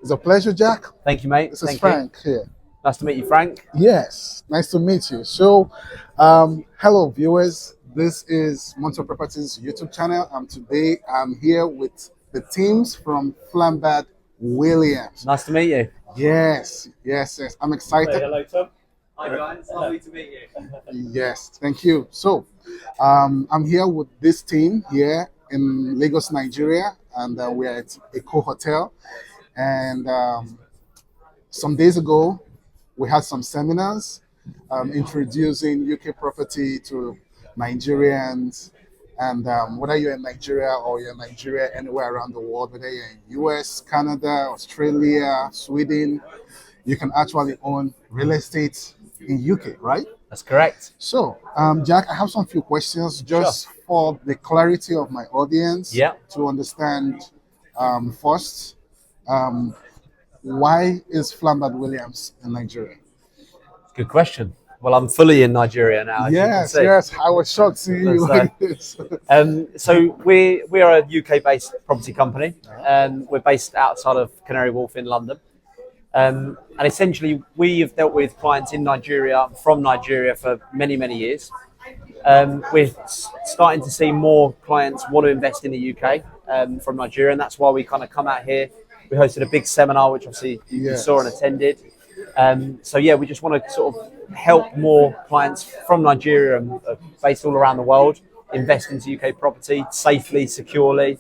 It's a pleasure, Jack. Thank you, mate. This is Thank Frank here. Nice to meet you, Frank. Yes, nice to meet you. So, hello, viewers. This is Montwell Properties YouTube channel. Today I'm here with the teams from Flambard Williams. Nice to meet you. Yes. I'm excited. Hello, Tom. Hi, guys. Lovely to meet you. Yes, thank you. So, I'm here with this team here in Lagos, Nigeria, and we're at Eco Hotel. And some days ago, we had some seminars introducing UK property to Nigerians. And whether you're in Nigeria or you're in Nigeria anywhere around the world, whether you're in US, Canada, Australia, Sweden, you can actually own real estate in UK, right? That's correct. So, Jack, I have some few questions just for the clarity of my audience to understand first. Why is Flambard Williams in Nigeria? Good question. Well, I'm fully in Nigeria now. Yes. I was shocked seeing you like this. So we are a UK-based property company. We're based outside of Canary Wharf in London. And essentially, we have dealt with clients in Nigeria, from Nigeria for many, many years. We're starting to see more clients want to invest in the UK from Nigeria, and that's why we kind of come out here. We hosted a big seminar, which obviously you saw and attended. So yeah, we just want to sort of help more clients from Nigeria and based all around the world invest into UK property safely, securely,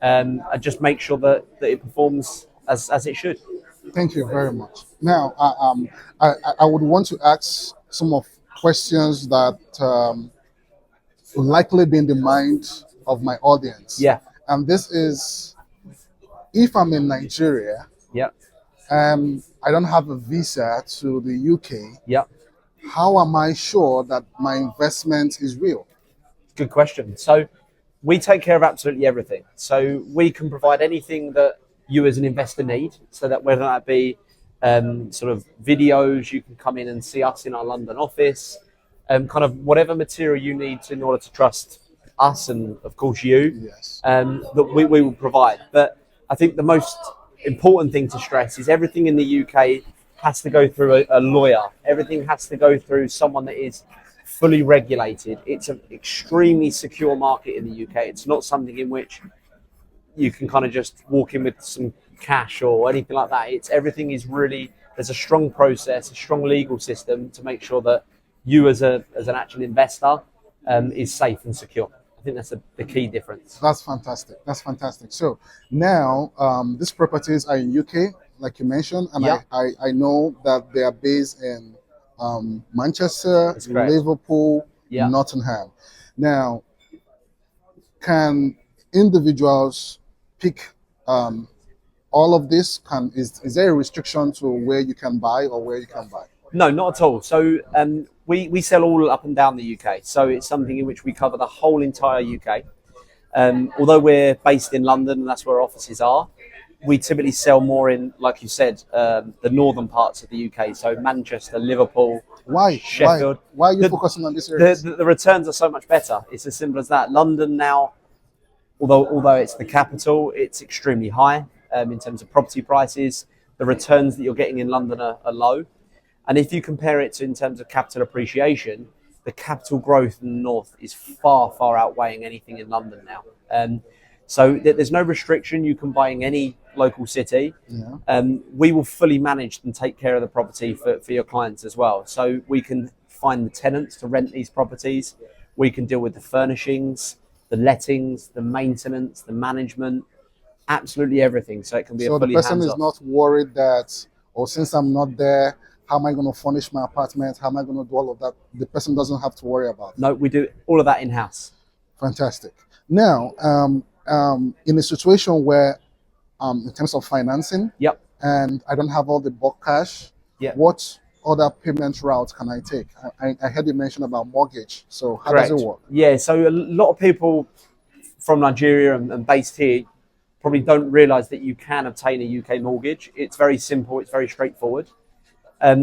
and just make sure that it performs as it should. Thank you very much. Now, I would want to ask some of questions that will likely be in the mind of my audience. Yeah. And this is, if I'm in Nigeria, and I don't have a visa to the UK, how am I sure that my investment is real? Good question. So we take care of absolutely everything. So we can provide anything that you as an investor need, so that whether that be sort of videos, you can come in and see us in our London office, kind of whatever material you need in order to trust us and of course you, that we will provide. But I think the most important thing to stress is everything in the UK has to go through a lawyer. Everything has to go through someone that is fully regulated. It's an extremely secure market in the UK. It's not something in which you can kind of just walk in with some cash or anything like that. Everything is really, there's a strong process, a strong legal system to make sure that you as an actual investor is safe and secure. I think that's the key difference. That's fantastic. So now these properties are in UK, like you mentioned, and I know that they are based in Manchester, Liverpool, Nottingham. Now, can individuals pick all of this? Is there a restriction to where you can buy or where you can buy? No, not at all. So we sell all up and down the UK. So it's something in which we cover the whole entire UK. Although we're based in London and that's where our offices are, we typically sell more in, like you said, the northern parts of the UK. So Manchester, Liverpool, Sheffield. Why are you focusing on this area? The returns are so much better. It's as simple as that. London now, although it's the capital, it's extremely high in terms of property prices. The returns that you're getting in London are low. And if you compare it to in terms of capital appreciation, the capital growth in the north is far outweighing anything in London now. So there's no restriction. You can buy in any local city. We will fully manage and take care of the property for your clients as well. So we can find the tenants to rent these properties. We can deal with the furnishings, the lettings, the maintenance, the management, absolutely everything. So it can be a fully hands-off. So the person is not worried that, since I'm not there, how am I going to furnish my apartment? How am I going to do all of that? The person doesn't have to worry about it. No, we do all of that in-house. Fantastic. Now, in a situation where, in terms of financing, and I don't have all the bulk cash, what other payment routes can I take? I heard you mention about mortgage. So how does it work? Yeah, so a lot of people from Nigeria and based here probably don't realize that you can obtain a UK mortgage. It's very simple. It's very straightforward.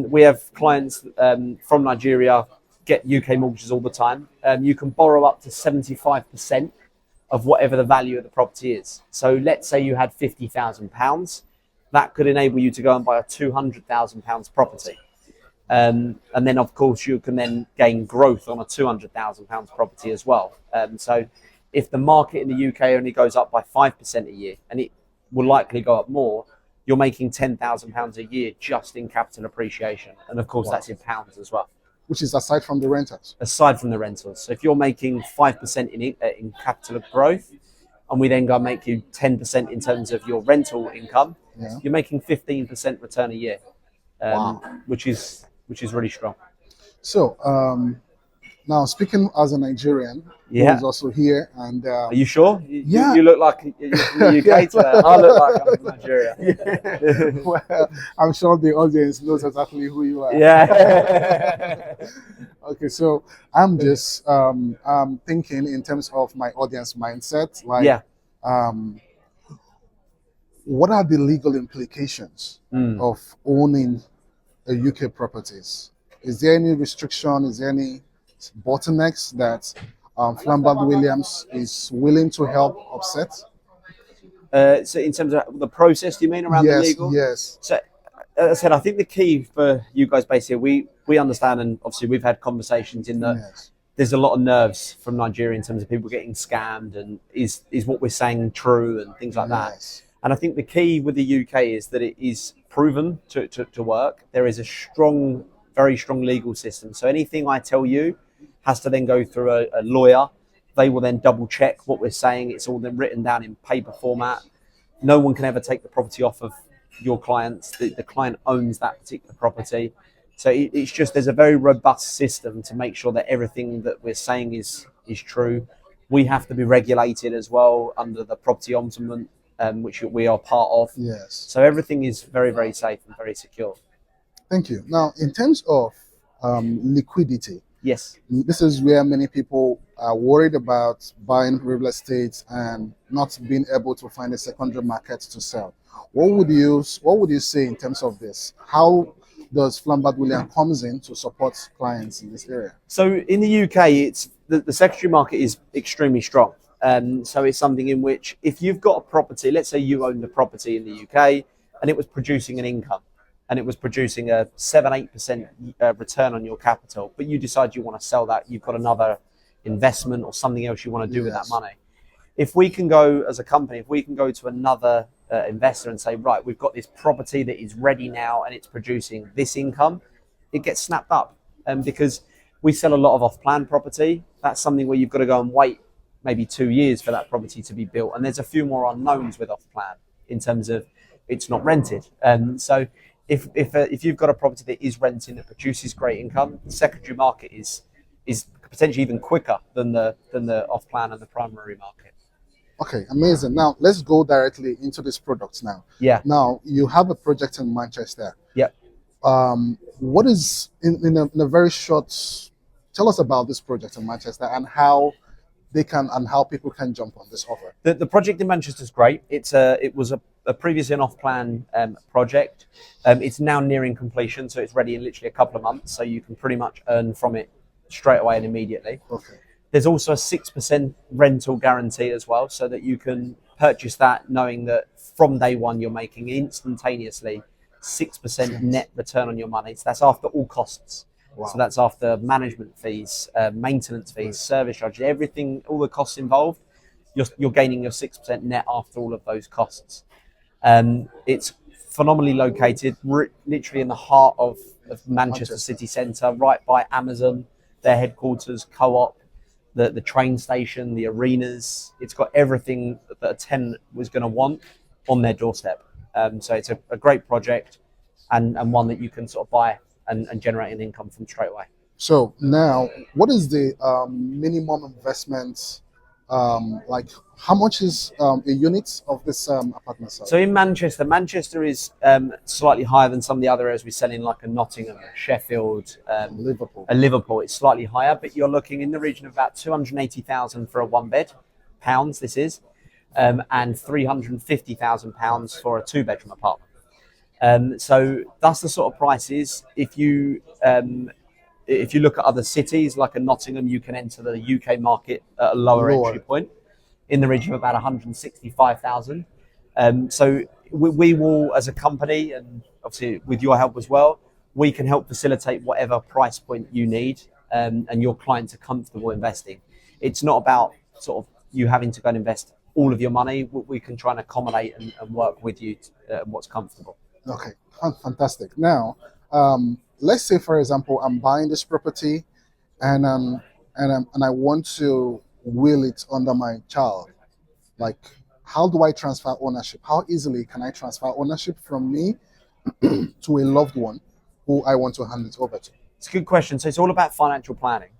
We have clients from Nigeria get UK mortgages all the time. You can borrow up to 75% of whatever the value of the property is. So let's say you had £50,000. that could enable you to go and buy a £200,000 property. And then, of course, you can then gain growth on a £200,000 property as well. So if the market in the UK only goes up by 5% a year, and it will likely go up more, you're making £10,000 a year just in capital appreciation. And of course, that's in pounds as well. Which is aside from the rentals. Aside from the rentals. So if you're making 5% in capital growth, and we then go and make you 10% in terms of your rental income, you're making 15% return a year, which is really strong. So now, speaking as a Nigerian who is also here, and are you sure? You look like you're from the UK today. I look like I'm from Nigeria. Well, I'm sure the audience knows exactly who you are. Yeah. Okay, so I'm just thinking in terms of my audience mindset, like, what are the legal implications of owning a UK properties? Is there any restriction? Is there any bottlenecks that Flambard Williams is willing to help offset? So in terms of the process, do you mean around the legal? Yes. So as I said, I think the key for you guys based here, we understand, and obviously we've had conversations in that there's a lot of nerves from Nigeria in terms of people getting scammed, and is what we're saying true and things like that. And I think the key with the UK is that it is proven to work. There is a strong, very strong legal system. So anything I tell you has to then go through a lawyer. They will then double check what we're saying. It's all then written down in paper format. No one can ever take the property off of your clients. The client owns that particular property. So it's just, there's a very robust system to make sure that everything that we're saying is true. We have to be regulated as well under the property ombudsman, which we are part of. Yes. So everything is very, very safe and very secure. Thank you. Now, in terms of liquidity, yes, this is where many people are worried about buying real estate and not being able to find a secondary market to sell. What would you say in terms of this? How does Flambard Williams comes in to support clients in this area? So in the UK, it's the secondary market is extremely strong. So it's something in which, if you've got a property, let's say you owned a property in the UK and it was producing an income, and it was producing a 7-8% return on your capital, but you decide you want to sell that, you've got another investment or something else you want to do with that money. If we can go as a company, if we can go to another investor and say, right, we've got this property that is ready now and it's producing this income, it gets snapped up. Because we sell a lot of off-plan property. That's something where you've got to go and wait maybe 2 years for that property to be built. And there's a few more unknowns with off-plan in terms of it's not rented. So if you've got a property that is renting that produces great income, the secondary market is potentially even quicker than the off-plan and the primary market. Okay, amazing. Now let's go directly into this product now. Yeah. Now you have a project in Manchester. Yeah. What is in a very short? Tell us about this project in Manchester and how people can jump on this offer. The project in Manchester is great. It was a previously an off-plan project. It's now nearing completion, so it's ready in literally a couple of months. So you can pretty much earn from it straight away and immediately. Okay. There's also a 6% rental guarantee as well, so that you can purchase that knowing that from day one you're making instantaneously 6% net return on your money. So that's after all costs. Wow. So that's after management fees, maintenance fees, service charges, everything, all the costs involved. You're gaining your 6% net after all of those costs. It's phenomenally located, literally in the heart of Manchester city centre, right by Amazon, their headquarters, Co-op, the train station, the arenas. It's got everything that a tenant was going to want on their doorstep. So it's a great project and one that you can sort of buy and generate an income from straight away. So now, what is the minimum investment? Like, how much is a unit of this apartment size? So in Manchester is slightly higher than some of the other areas we sell in, like a Nottingham, Sheffield, Liverpool. It's slightly higher, but you're looking in the region of about 280,000 for a one-bed, pounds this is, and £350,000 for a two-bedroom apartment. So that's the sort of prices. If you look at other cities like a Nottingham, you can enter the UK market at a lower entry point in the region of about 165,000. So we will, as a company, and obviously with your help as well, we can help facilitate whatever price point you need, and your clients are comfortable investing. It's not about sort of you having to go and invest all of your money. We can try and accommodate and work with you what's comfortable. Okay, fantastic. Now, let's say, for example, I'm buying this property, and I want to will it under my child. Like, how do I transfer ownership? How easily can I transfer ownership from me to a loved one who I want to hand it over to? It's a good question. So it's all about financial planning.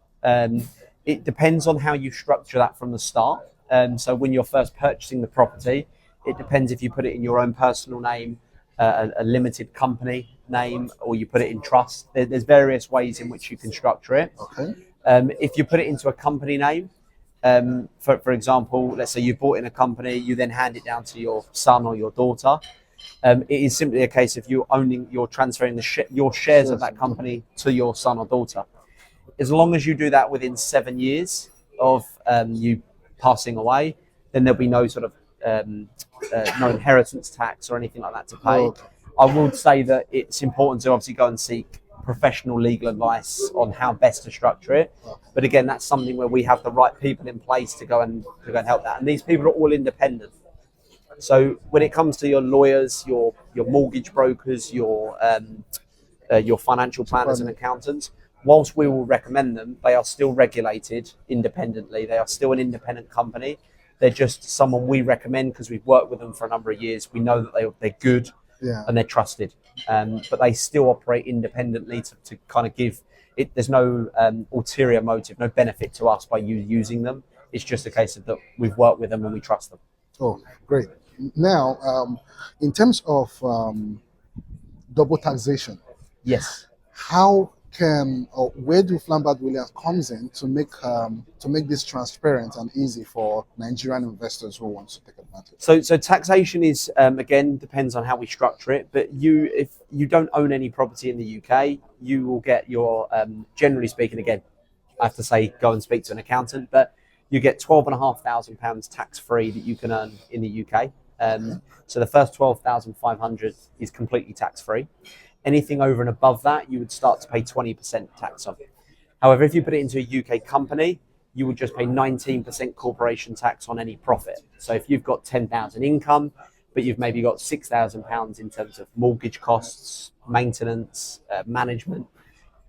It depends on how you structure that from the start. So when you're first purchasing the property, it depends if you put it in your own personal name, a limited company name, or you put it in trust. There's various ways in which you can structure it. Okay. If you put it into a company name, for example, let's say you bought in a company, you then hand it down to your son or your daughter. It is simply a case of you're transferring your shares of that company to your son or daughter. As long as you do that within 7 years of you passing away, then there'll be no sort of no inheritance tax or anything like that to pay. Okay. I would say that it's important to obviously go and seek professional legal advice on how best to structure it. But again, that's something where we have the right people in place to go and help that. And these people are all independent. So when it comes to your lawyers, your mortgage brokers, your financial planners and accountants, whilst we will recommend them, they are still regulated independently. They are still an independent company. They're just someone we recommend because we've worked with them for a number of years. We know that they're good, and they're trusted. But they still operate independently to kind of give it. There's no ulterior motive, no benefit to us by you using them. It's just a case of that we've worked with them and we trust them. Oh, great. Now, in terms of double taxation, Yes. how can or where do Flambard Williams comes in to make this transparent and easy for Nigerian investors who want to take advantage? So taxation is again depends on how we structure it. But if you don't own any property in the UK, you will get your generally speaking, again, I have to say go and speak to an accountant, but you get £12,500 tax free that you can earn in the UK. So the first 12,500 is completely tax free. Anything over and above that, you would start to pay 20% tax on. However, if you put it into a UK company, you would just pay 19% corporation tax on any profit. So if you've got 10,000 income, but you've maybe got £6,000 in terms of mortgage costs, maintenance, management,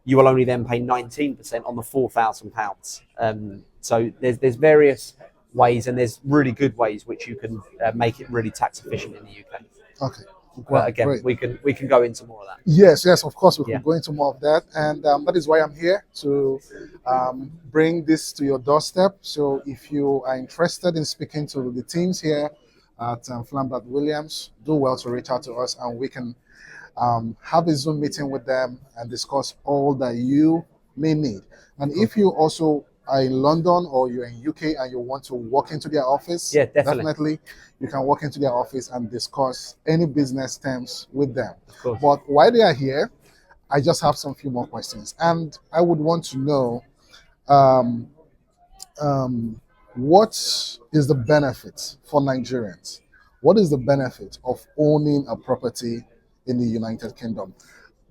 you will only then pay 19% on the £4,000. So there's various ways, and there's really good ways which you can make it really tax efficient in the UK. Okay. But again, great. we can go into more of that. Yes, of course, we can go into more of that, and that is why I'm here to bring this to your doorstep. So if you are interested in speaking to the teams here at Flambard Williams, do well to reach out to us, and we can have a Zoom meeting with them and discuss all that you may need. And if you also are in London or you're in UK and you want to walk into their office, definitely you can walk into their office and discuss any business terms with them. But while they are here, I just have some few more questions, and I would want to know what is the benefit for Nigerians? What is the benefit of owning a property in the United Kingdom,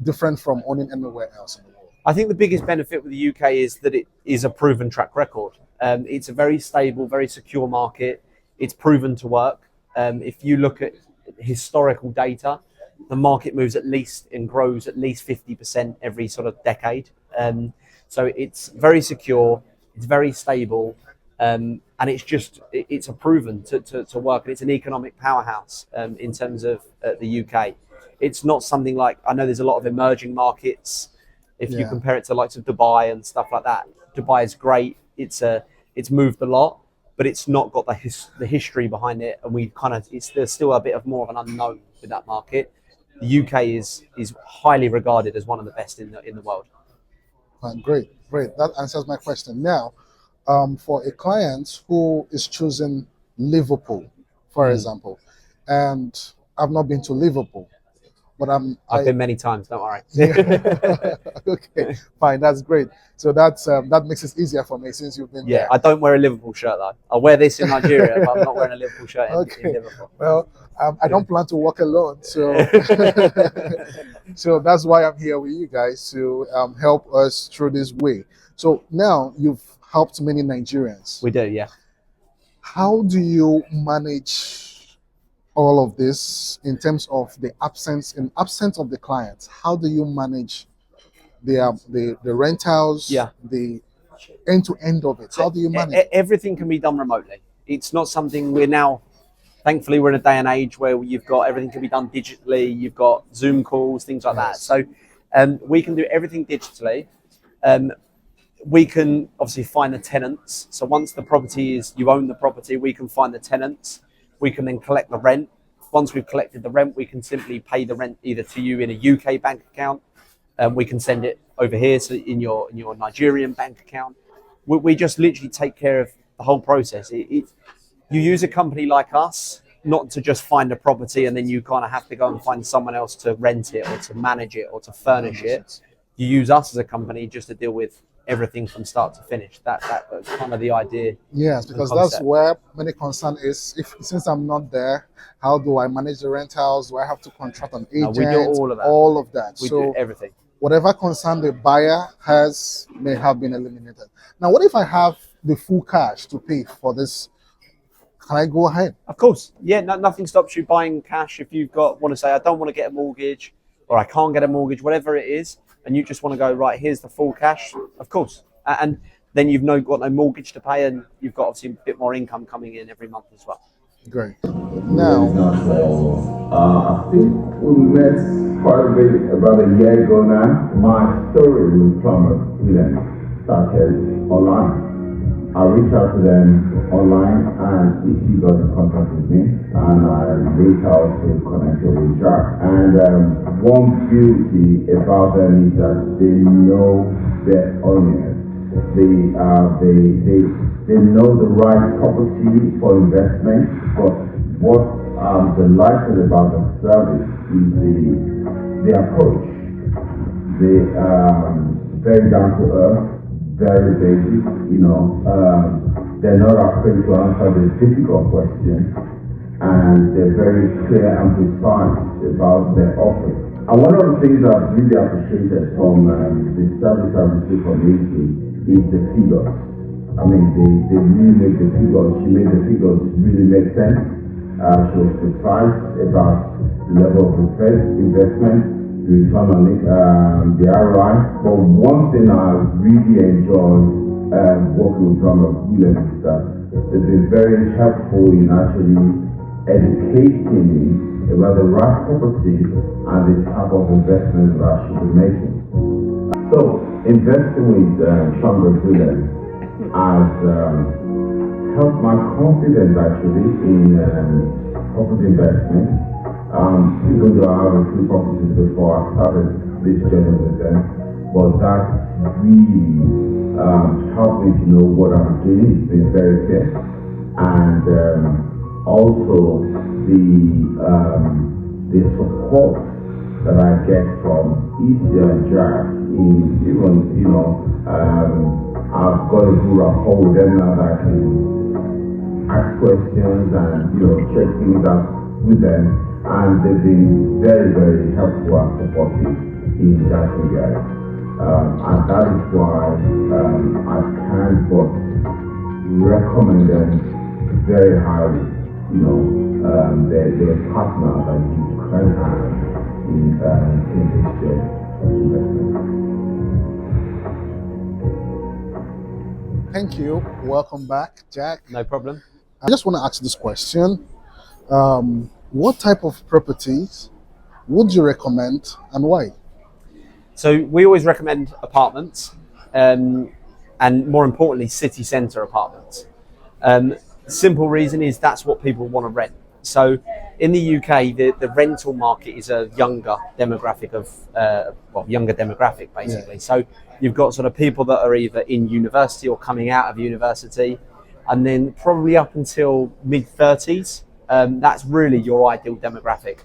different from owning anywhere else in the world? I think the biggest benefit with the UK is that it is a proven track record. It's a very stable, very secure market. It's proven to work. If you look at historical data, the market moves at least and grows at least 50% every sort of decade. So it's very secure, it's very stable, and it's a proven to work. And it's an economic powerhouse in terms of the UK. It's not something like, I know there's a lot of emerging markets. If you compare it to the likes of Dubai and stuff like that, Dubai is great. It's moved a lot, but it's not got the history behind it, and there's still a bit of more of an unknown with that market. The UK is highly regarded as one of the best in the world. Great. That answers my question. Now, for a client who is choosing Liverpool, for example, and I've not been to Liverpool, but I've been many times. Don't worry. Yeah. Okay, fine. That's great. So that makes it easier for me since you've been Yeah, there. I don't wear a Liverpool shirt though. I wear this in Nigeria, but I'm not wearing a Liverpool shirt in Okay. Liverpool. Well, I don't plan to walk alone, so so that's why I'm here with you guys to help us through this way. So now you've helped many Nigerians. We do, yeah. How do you manage all of this in terms of the absence of the clients? How do you manage the rentals, Yeah. the end to end of it? How do you manage it? Everything can be done remotely. It's not something we're now. Thankfully, we're in a day and age where you've got everything can be done digitally. You've got Zoom calls, things like that. So we can do everything digitally. We can obviously find the tenants. So once the property is, you own the property, we can find the tenants. We can then collect the rent. Once we've collected the rent, we can simply pay the rent either to you in a UK bank account. We can send it over here so in your Nigerian bank account. We just literally take care of the whole process. You use a company like us, not to just find a property and then you kind of have to go and find someone else to rent it or to manage it or to furnish it. You use us as a company just to deal with everything from start to finish. That's kind of the idea. Yes, because that's where many concern is. Since I'm not there, how do I manage the rentals? Do I have to contract an agent? No, we do all of that. All of that. We do everything. Whatever concern the buyer has may have been eliminated. Now, what if I have the full cash to pay for this? Can I go ahead? Of course. Yeah, nothing stops you buying cash if you've want to say, I don't want to get a mortgage or I can't get a mortgage, whatever it is, and you just want to go, right, here's the full cash, of course. And then you've got no mortgage to pay and you've got obviously a bit more income coming in every month as well. Great. Now, I think we met quite a bit about a year ago now. My story with Flambard Williams started online. I reached out to them online and he got in contact with me and I later also connected with Jack. And one beauty about them is that they know their audience. They know the right property for investment, but what they like about the service is the approach. They very down to earth, very basic, they're not afraid to answer the difficult questions and they're very clear and precise about their offering. And one of the things I've really appreciated from the service I've received from Lucy is the figures. I mean, they really make the figures, she made the figures really make sense. She was precise about the level of investment, the return on it, the ROI. But one thing I really enjoy working with Flambard Williams is that they've been very helpful in actually educating me about the right property and the type of investment that I should be making. So, investing with Flambard Williams has helped my confidence actually in property investment. Even though I have a few properties before I started this journey with them, but that really helped me to know what I'm doing. It's been very clear, and also the support that I get from Isia and Jack in even I've got a good rapport with them now that I can ask questions and check things out with them. And they've been very, very helpful and supportive in that regard. And that is why I can't but recommend them very highly. They're a partner that you can have in this investment. thank you. Welcome back, Jack. No problem. I just want to ask this question. What type of properties would you recommend and why? So we always recommend apartments, and more importantly, city centre apartments. Simple reason is that's what people want to rent. So in the UK, the rental market is a younger demographic basically. Yeah. So you've got sort of people that are either in university or coming out of university, and then probably up until mid-30s. That's really your ideal demographic.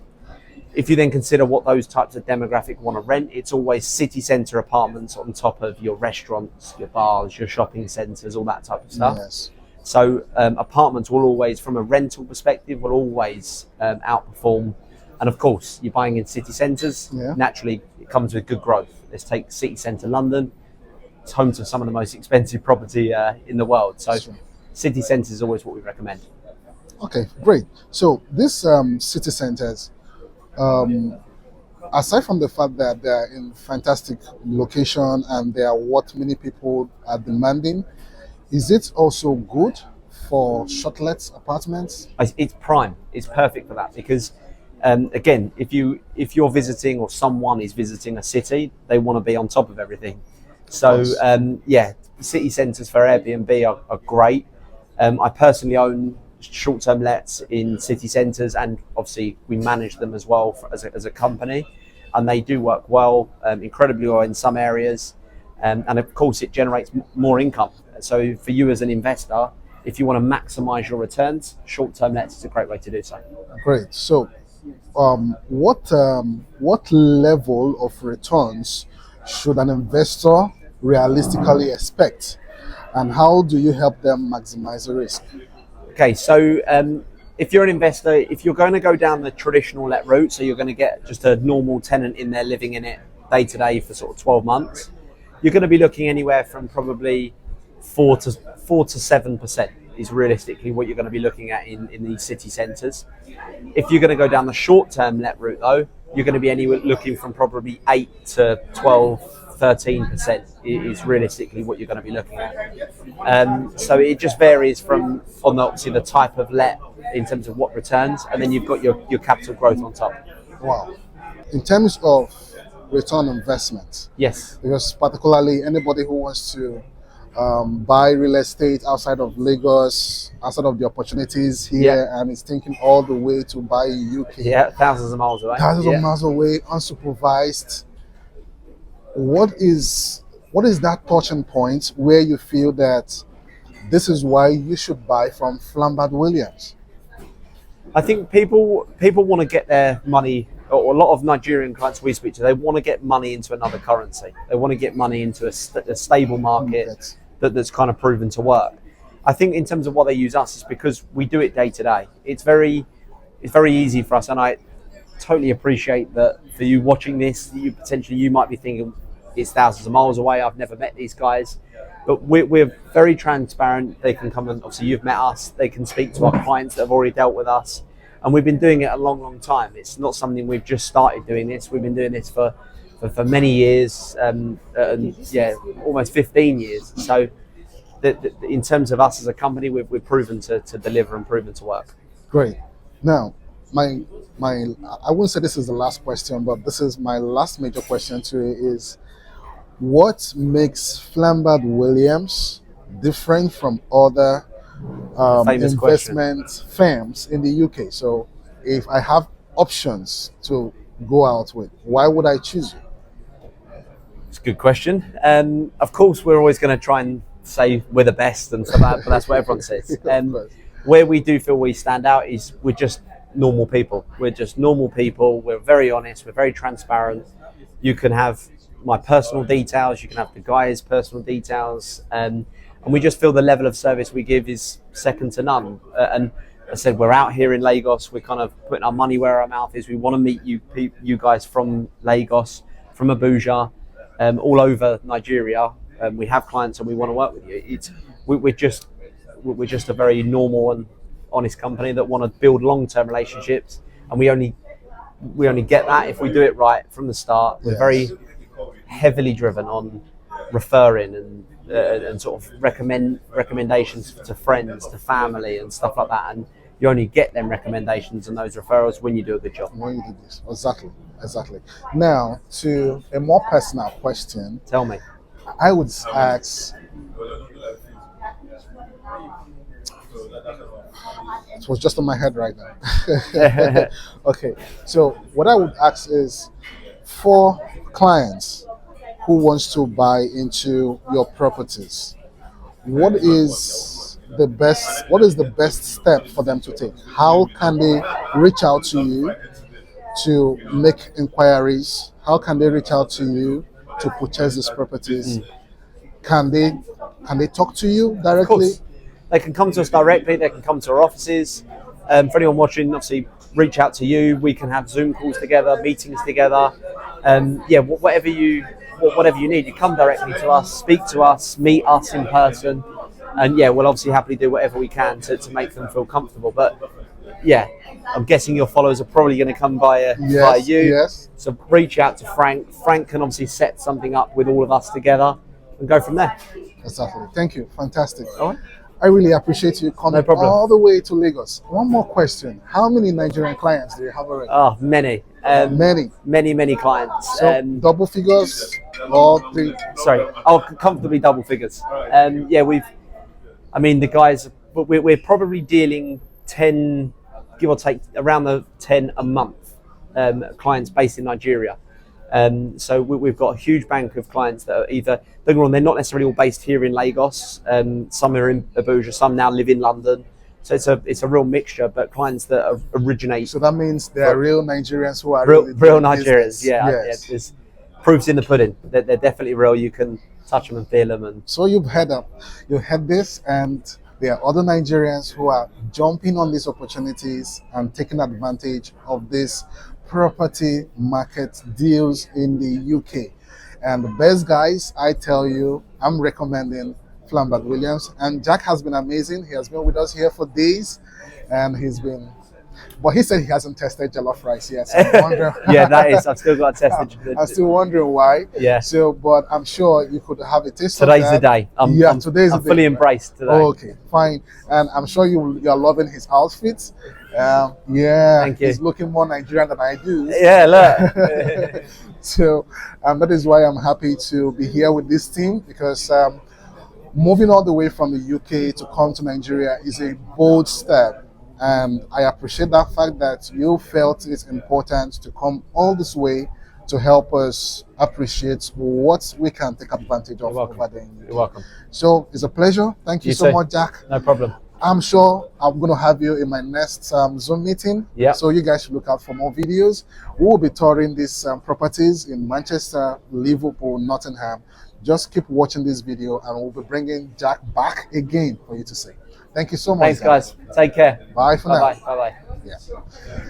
if you then consider what those types of demographic want to rent, it's always city centre apartments on top of your restaurants, your bars, your shopping centres, all that type of stuff. Yes. So apartments will always, from a rental perspective, will always outperform. And of course, you're buying in city centres. Yeah. Naturally, it comes with good growth. Let's take city centre London. It's home to some of the most expensive property in the world. So Sure. city centres is always what we recommend. Okay, great. So these city centers, aside from the fact that they are in fantastic location and they are what many people are demanding, is it also good for shortlet apartments? It's prime. It's perfect for that because, again, if you're visiting or someone is visiting a city, they want to be on top of everything. So city centres for Airbnb are great. I personally own short-term lets in city centres, and obviously we manage them as well as a company, and they do work well, incredibly well in some areas, and of course it generates more income. So for you as an investor, if you want to maximise your returns, short-term lets is a great way to do so. Great. So what level of returns should an investor realistically expect, and how do you help them maximize the risk? Okay, so if you're an investor, if you're going to go down the traditional let route, so you're going to get just a normal tenant in there living in it day to day for sort of 12 months, you're going to be looking anywhere from probably 4 to 7% is realistically what you're going to be looking at in these city centres. If you're going to go down the short-term let route though, you're going to be anywhere looking from probably 8 to 12, 13% is realistically what you're going to be looking at. So it just varies from obviously the type of let in terms of what returns, and then you've got your capital growth on top. Wow. In terms of return on investment, Yes. because particularly anybody who wants to buy real estate outside of Lagos, outside of the opportunities here, and is thinking all the way to buy in UK, Yeah, thousands of miles away. thousands of miles away, unsupervised. What is that touching point where you feel that this is why you should buy from Flambard Williams? I think people want to get their money, or a lot of Nigerian clients we speak to, they want to get money into another currency. They want to get money into a stable market that's kind of proven to work. I think in terms of what they use us is because we do it day to day. It's very easy for us, and I totally appreciate that for you watching this, you might be thinking it's thousands of miles away. I've never met these guys, but we're very transparent. They can come and obviously you've met us. They can speak to our clients that have already dealt with us, and we've been doing it a long time. It's not something we've just started doing this. We've been doing this for many years, almost 15 years. So in terms of us as a company, we've proven to deliver and proven to work. Great. Now, my I wouldn't say this is the last question, but this is my last major question to you is, what makes Flambard Williams different from other investment firms in the UK? So if I have options to go out with, why would I choose you? It's a good question. Of course, we're always going to try and say we're the best and stuff like that, but that's what everyone says. Where we do feel we stand out is we're just normal people. We're just normal people. We're very honest. We're very transparent. You can have my personal details. You can have the guy's personal details. And we just feel the level of service we give is second to none. And as I said, we're out here in Lagos. We're kind of putting our money where our mouth is. We want to meet you guys from Lagos, from Abuja, all over Nigeria. We have clients and we want to work with you. We're just a very normal and honest company that want to build long-term relationships, and we only get that if we do it right from the start. We're very heavily driven on referring and sort of recommendations to friends, to family, and stuff like that. And you only get them recommendations and those referrals when you do a good job. When you do this, exactly. Now, to a more personal question. Tell me. I would ask. It was just in my head right now. Okay, so what I would ask is, for clients who wants to buy into your properties, what is the best step for them to take? How can they reach out to you to make inquiries, how can they reach out to you to purchase these properties? Can they talk to you directly? Of course. They can come to us directly. They can come to our offices. For anyone watching, obviously, reach out to you. We can have Zoom calls together, meetings together. Whatever you need, you come directly to us, speak to us, meet us in person, and we'll obviously happily do whatever we can to make them feel comfortable. But I'm guessing your followers are probably going to come via you. Yes. So reach out to Frank. Frank can obviously set something up with all of us together and go from there. Exactly. Thank you. Fantastic. All right. I really appreciate you coming all the way to Lagos. One more question. How many Nigerian clients do you have already? Oh, many. Many clients. So double figures or three? Sorry, comfortably double figures. The guys, we're probably dealing 10, give or take, around the 10 a month, clients based in Nigeria. So we've got a huge bank of clients that are either, don't get me wrong, they're not necessarily all based here in Lagos. Some are in Abuja, some now live in London. So it's a real mixture, but clients that originate. So that means they are real Nigerians who are real Nigerians. Yes. There's proofs in the pudding. They're definitely real. You can touch them and feel them. And so you've heard this, and there are other Nigerians who are jumping on these opportunities and taking advantage of this property market deals in the UK. And the best guys, I tell you, I'm recommending Flambard Williams. And Jack has been amazing. He has been with us here for days, and but he said he hasn't tested jollof rice yet. So I'm wondering. I've still got to test it. I'm still wondering why. Yeah. So, but I'm sure you could have a taste Today's of the that. day. I'm fully embraced today. Okay, fine. And I'm sure you're loving his outfits. Thank you. He's looking more Nigerian than I do. Yeah, look. So that is why I'm happy to be here with this team, because moving all the way from the UK to come to Nigeria is a bold step. And I appreciate that fact that you felt it's important to come all this way to help us appreciate what we can take advantage of over there. You're welcome. So it's a pleasure. Thank you so much, Jack. No problem. I'm sure I'm going to have you in my next Zoom meeting. Yeah. So you guys should look out for more videos. We will be touring these properties in Manchester, Liverpool, Nottingham. Just keep watching this video, and we'll be bringing Jack back again for you to see. Thank you so much. Thanks, guys. Take care. Bye for now. Bye-bye. Bye-bye. Yeah.